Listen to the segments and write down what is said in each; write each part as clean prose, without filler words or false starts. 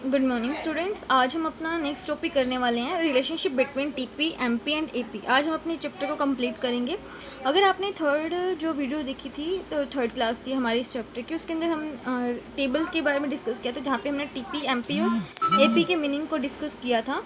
Good morning students. आज हम अपना नेक्स्ट टॉपिक करने वाले हैं relationship between TP, MP and AP. आज हम अपने चैप्टर को कंप्लीट करेंगे। अगर आपने थर्ड जो वीडियो देखी थी तो थर्ड क्लास थी हमारी इस चैप्टर की, उसके अंदर हम टेबल के बारे में डिस्कस किया था, जहाँ पे हमने टीपी, एमपी और एपी के मीनिंग को डिस्कस किया था।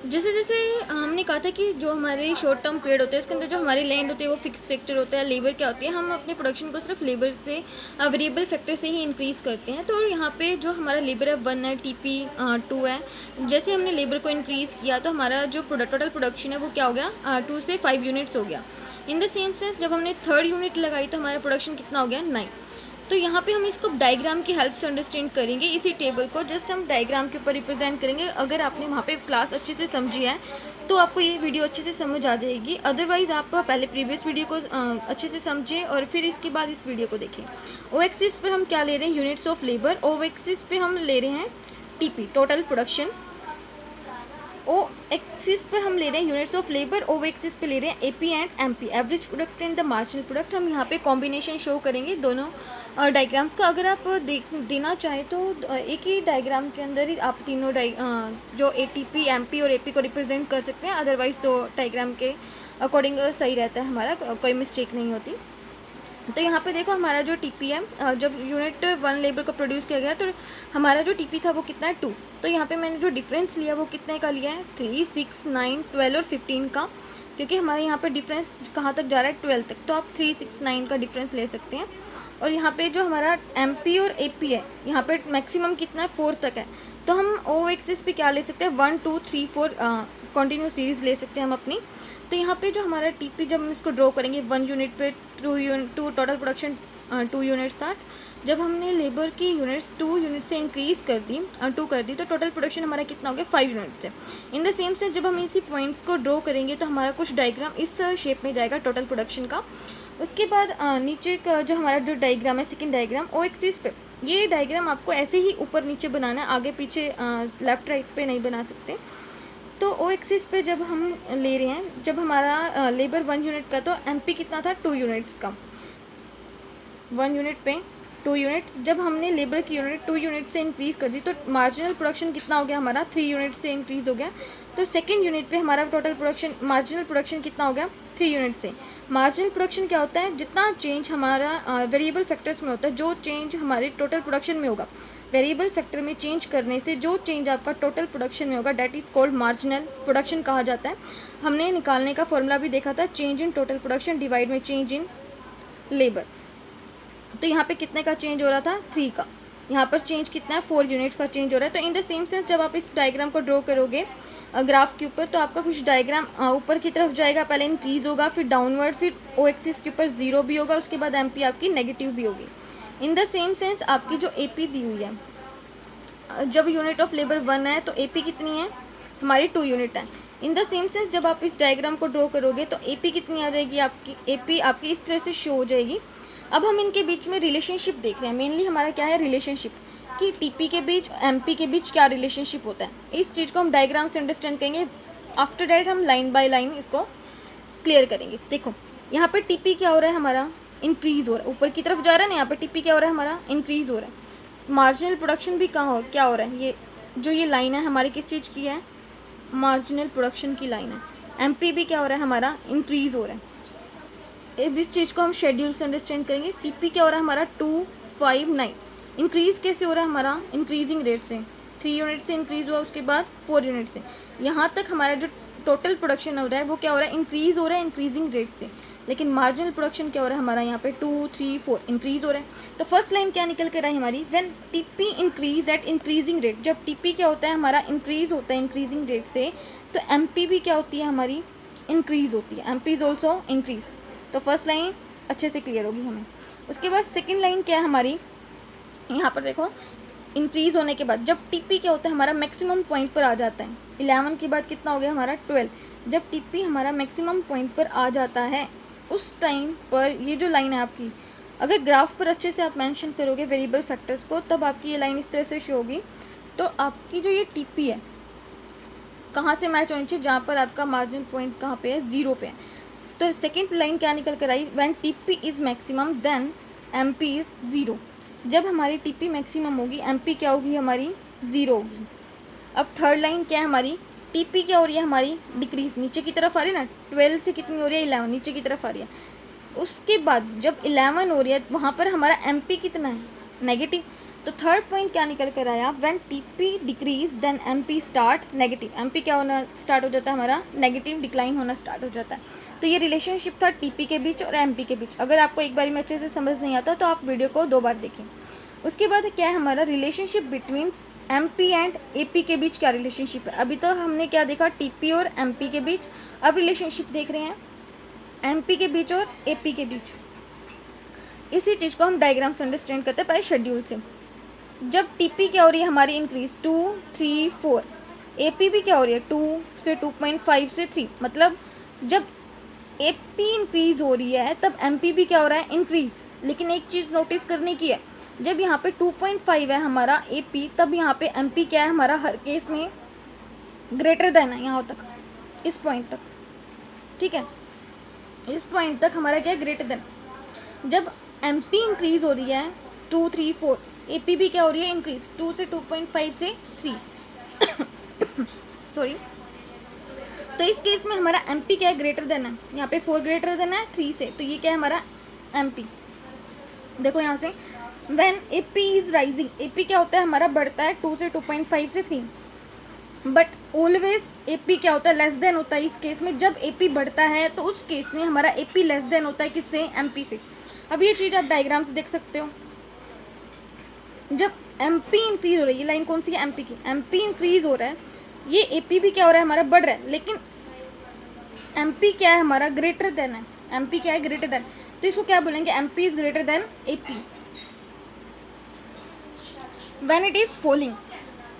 जैसे जैसे हमने कहा था कि जो हमारे शॉर्ट टर्म पीरियड होते हैं उसके अंदर जो हमारी लैंड होती है वो फिक्स फैक्टर होता है। लेबर क्या होती है, हम अपने प्रोडक्शन को सिर्फ लेबर से वेरिएबल फैक्टर से ही इंक्रीज़ करते हैं। तो यहाँ पे जो हमारा लेबर है 1 है, टीपी 2 है। जैसे हमने लेबर को इंक्रीज़ किया तो हमारा जो टोटल प्रोडक्शन है वो क्या हो गया, 2 से 5 यूनिट्स हो गया। इन द सेम सेंस जब हमने थर्ड यूनिट लगाई तो हमारा प्रोडक्शन कितना हो गया, 9। तो यहाँ पे हम इसको डायग्राम की हेल्प से अंडरस्टैंड करेंगे। इसी टेबल को जस्ट हम डायग्राम के ऊपर रिप्रेजेंट करेंगे। अगर आपने वहाँ पे क्लास अच्छे से समझी है तो आपको ये वीडियो अच्छे से समझ आ जाएगी। अदरवाइज़ आप पहले प्रीवियस वीडियो को अच्छे से समझें और फिर इसके बाद इस वीडियो को देखें। ओ एक्सिस पर हम क्या ले रहे हैं, units of labour. O axis पे हम ले रहे हैं TP, total production. O axis पर हम ले रहे हैं units of labour. O axis पे ले रहे हैं AP and MP, average product and the marginal product. हम यहाँ पे कॉम्बिनेशन शो करेंगे दोनों डायग्राम्स का। अगर आप देना चाहें तो एक ही डायग्राम के अंदर ही आप तीनों जो एटीपी, एमपी और एपी को रिप्रेजेंट कर सकते हैं। अदरवाइज तो डायग्राम के अकॉर्डिंग सही रहता है, हमारा कोई मिस्टेक नहीं होती। तो यहाँ पे देखो हमारा जो टीपी है, जब यूनिट 1 लेबर को प्रोड्यूस किया गया तो हमारा जो टीपी था वो कितना है, 2। तो यहाँ पे मैंने जो डिफरेंस लिया वो कितने का लिया है, 3, 6, 9, 12 और 15 का, क्योंकि हमारे यहाँ पे डिफरेंस कहाँ तक जा रहा है, 12 तक। तो आप 3, 6, 9 का डिफरेंस ले सकते हैं। और यहाँ पे जो हमारा एमपी और एपी है, यहाँ पे मैक्सिमम कितना है, 4 तक है। तो हम ओ एक्सिस पे क्या ले सकते हैं, 1, 2, 3, 4 कंटिन्यू सीरीज ले सकते हैं हम अपनी। तो यहाँ पे जो हमारा टीपी जब हम इसको ड्रॉ करेंगे 1 यूनिट पे 2 टोटल प्रोडक्शन 2 यूनिट्स था। जब हमने लेबर की यूनिट्स 2 यूनिट से इंक्रीज़ कर दी, 2 कर दी, तो टोटल प्रोडक्शन हमारा कितना हो गया, 5 यूनिट से। इन द सेम से जब हम इसी पॉइंट्स को ड्रॉ करेंगे तो हमारा कुछ डायग्राम इस शेप में जाएगा टोटल प्रोडक्शन का। उसके बाद नीचे का जो हमारा जो डायग्राम है, सेकेंड डायग्राम ओ एक्सिस पे, ये डायग्राम आपको ऐसे ही ऊपर नीचे बनाना है, आगे पीछे लेफ्ट राइट पे नहीं बना सकते। तो ओ एक्सिस पे जब हम ले रहे हैं, जब हमारा लेबर 1 यूनिट का, तो एमपी कितना था, 2 यूनिट्स का। 1 यूनिट पे 2 यूनिट, जब हमने लेबर की यूनिट 2 यूनिट से इंक्रीज़ कर दी तो मार्जिनल प्रोडक्शन कितना हो गया हमारा, 3 यूनिट से इंक्रीज़ हो गया। तो सेकेंड यूनिट पे हमारा टोटल प्रोडक्शन, मार्जिनल प्रोडक्शन कितना हो गया, 3 यूनिट से। मार्जिनल प्रोडक्शन क्या होता है, जितना चेंज हमारा वेरिएबल फैक्टर्स में होता है, जो चेंज हमारे टोटल प्रोडक्शन में होगा, वेरिएबल फैक्टर में चेंज करने से जो चेंज आपका टोटल प्रोडक्शन में होगा, that is called marginal production कहा जाता है। हमने निकालने का फॉर्मूला भी देखा था, change in total production divide में चेंज इन लेबर। तो यहाँ पे कितने का चेंज हो रहा था, 3 का। यहाँ पर चेंज कितना है, 4 यूनिट्स का चेंज हो रहा है। तो इन द सेम सेंस जब आप इस डायग्राम को ड्रॉ करोगे ग्राफ के ऊपर, तो आपका कुछ डायग्राम ऊपर की तरफ जाएगा, पहले इंक्रीज होगा, फिर डाउनवर्ड, फिर ओ एक्सिस के ऊपर 0 भी होगा, उसके बाद एमपी आपकी नेगेटिव भी होगी। इन द सेम सेंस आपकी जो एपी दी हुई है, जब यूनिट ऑफ लेबर 1 है तो एपी कितनी है हमारी, 2 यूनिट है। इन द सेम सेंस जब आप इस डायग्राम को ड्रॉ करोगे तो एपी कितनी आ जाएगी आपकी, एपी आपकी इस तरह से शो हो जाएगी। अब हम इनके बीच में रिलेशनशिप देख रहे हैं। मेनली हमारा क्या है, रिलेशनशिप, कि टीपी के बीच, एमपी के बीच क्या रिलेशनशिप होता है। इस चीज़ को हम डायग्राम से अंडरस्टैंड करेंगे। आफ्टर डैट हम लाइन बाय लाइन इसको क्लियर करेंगे। देखो यहाँ पे टीपी क्या हो रहा है हमारा, इंक्रीज हो रहा है, ऊपर की तरफ जा रहा है ना। यहाँ पे टीपी क्या हो रहा है हमारा, इंक्रीज हो रहा है। मार्जिनल प्रोडक्शन भी क्या हो रहा है, ये जो ये लाइन है हमारी किस चीज़ की है, मार्जिनल प्रोडक्शन की लाइन है। एमपी भी क्या हो रहा है हमारा, इंक्रीज हो रहा है। इस चीज़ को हम शेड्यूल से अंडरस्टैंड करेंगे। टीपी क्या हो रहा है हमारा, 2, 5, 9। इंक्रीज कैसे हो रहा है हमारा, इंक्रीजिंग रेट से, 3 यूनिट से इंक्रीज हुआ, उसके बाद 4 यूनिट से। यहाँ तक हमारा जो टोटल प्रोडक्शन हो रहा है वो क्या हो रहा है, इंक्रीज हो रहा है इंक्रीजिंग रेट से। लेकिन मार्जिनल प्रोडक्शन क्या हो रहा है हमारा, यहाँ पे 2, 3, 4 इंक्रीज हो रहा है। तो फर्स्ट लाइन क्या निकल कर रहा है हमारी, when TP increase at increasing rate. जब टीपी क्या होता है हमारा, इंक्रीज होता है इंक्रीजिंग रेट से, तो एमपी भी क्या होती है हमारी, इंक्रीज होती है। MP is also increase. तो फर्स्ट लाइन अच्छे से क्लियर होगी हमें। उसके बाद सेकेंड लाइन क्या है हमारी, यहाँ पर देखो, इंक्रीज होने के बाद जब टीपी क्या होता है हमारा मैक्सिमम पॉइंट पर आ जाता है, 11 के बाद कितना हो गया हमारा, 12। जब टीपी हमारा मैक्सिमम पॉइंट पर आ जाता है उस टाइम पर ये जो लाइन है आपकी, अगर ग्राफ पर अच्छे से आप मेंशन करोगे वेरिएबल फैक्टर्स को, तब आपकी ये लाइन इस तरह से शो होगी। तो आपकी जो ये टीपी है कहाँ से मैच होनी चाहिए, जहाँ पर आपका मार्जिन पॉइंट कहाँ पे है, 0 पे है। तो सेकेंड लाइन क्या निकल कर आई, when TP is maximum then MP is 0। जब हमारी टीपी मैक्सिमम होगी एमपी क्या होगी हमारी 0 होगी। अब थर्ड लाइन क्या है हमारी, टीपी क्या हो रही है हमारी डिक्रीज, नीचे की तरफ आ रही है ना, 12 से कितनी हो रही है 11, नीचे की तरफ आ रही है। उसके बाद जब 11 हो रही है वहाँ पर हमारा एमपी कितना है नेगेटिव। तो थर्ड पॉइंट क्या निकल कर आया, when TP decrease then MP start negative, MP क्या होना स्टार्ट हो जाता है हमारा नेगेटिव डिक्लाइन होना स्टार्ट हो जाता है। तो ये रिलेशनशिप था टीपी के बीच और एमपी के बीच। अगर आपको एक बार में अच्छे से समझ नहीं आता तो आप वीडियो को 2 बार देखें। उसके बाद क्या है हमारा relationship between MP and AP के बीच क्या रिलेशनशिप है। अभी तो हमने क्या देखा टीपी और एमपी के बीच, अब रिलेशनशिप देख रहे हैं एमपी के बीच और एपी के बीच। इसी चीज़ को हम डायग्राम से अंडरस्टैंड करते हैं पहले शेड्यूल से। जब टीपी क्या हो रही है हमारी इंक्रीज 2, 3, 4, एपी भी क्या हो रही है 2 से 2.5 से 3, मतलब जब एपी इंक्रीज हो रही है तब एमपी भी क्या हो रहा है इंक्रीज। लेकिन एक चीज़ नोटिस करने की है, जब यहाँ पे 2.5 है हमारा एपी तब यहाँ पे एमपी क्या है हमारा हर केस में ग्रेटर देन है यहाँ तक, इस पॉइंट तक, ठीक है, इस पॉइंट तक हमारा क्या है ग्रेटर देन। जब एमपी इंक्रीज हो रही है 2, 3, 4, एपी भी क्या हो रही है इंक्रीज 2 से 2.5 से 3 सॉरी। तो इस केस में हमारा एमपी क्या है ग्रेटर देन है, यहाँ पे 4 ग्रेटर देन है 3 से, तो ये क्या है हमारा एमपी। देखो यहाँ से when AP is rising, AP क्या होता है हमारा बढ़ता है 2 से 2.5 से 3, बट ऑलवेज एपी क्या होता है लेस देन होता है। इस केस में जब एपी बढ़ता है तो उस केस में हमारा एपी लेस देन होता है किससे, एमपी से। अब ये चीज़ आप डायग्राम से देख सकते हो, जब एमपी इंक्रीज हो रही है, ये लाइन कौन सी है एमपी की, एमपी इंक्रीज हो रहा है, ये एपी भी क्या हो रहा है हमारा बढ़ रहा है, लेकिन एमपी क्या है हमारा ग्रेटर देन है, एमपी क्या है ग्रेटर देन, तो इसको क्या बोलेंगे MP is greater than AP when it is falling,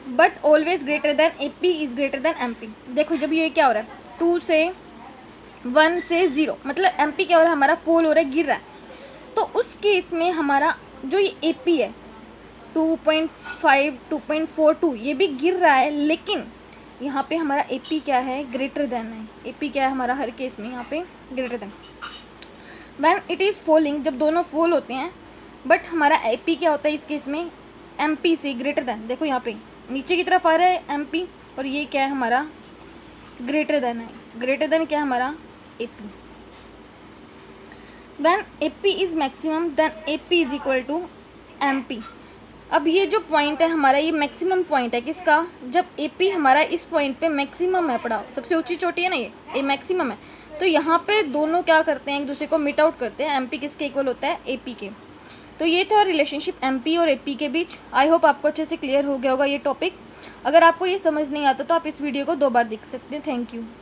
but always greater than AP is greater than MP. देखो जब ये क्या हो रहा है 2 से 1 से 0, मतलब एमपी क्या हो रहा है हमारा फॉल हो रहा है गिर रहा है, तो उस केस में हमारा जो ये एपी है 2.5, 2.42 ये भी गिर रहा है, लेकिन यहाँ पे हमारा एपी क्या है ग्रेटर देन है, एपी क्या है हमारा हर केस में यहाँ पे greater than. When it is falling, जब दोनों फॉल होते हैं, बट हमारा एपी क्या होता है इस केस में एमपी से ग्रेटर देन। देखो यहाँ पे नीचे की तरफ आ रहा है एमपी और ये क्या है हमारा ग्रेटर देन है, ग्रेटर देन क्या है हमारा AP. When AP is maximum then AP is equal to MP. अब ये जो पॉइंट है हमारा ये मैक्सिमम पॉइंट है किसका, जब एपी हमारा इस पॉइंट पे मैक्सिमम है, पड़ा सबसे ऊंची चोटी है ना ये मैक्सिमम है, तो यहाँ पे दोनों क्या करते हैं एक दूसरे को मिट आउट करते हैं, एमपी किसके इक्वल होता है एपी के। तो ये था रिलेशनशिप एमपी और एपी के बीच। आई होप आपको अच्छे से क्लियर हो गया होगा ये टॉपिक। अगर आपको ये समझ नहीं आता तो आप इस वीडियो को 2 बार देख सकते हैं। Thank you.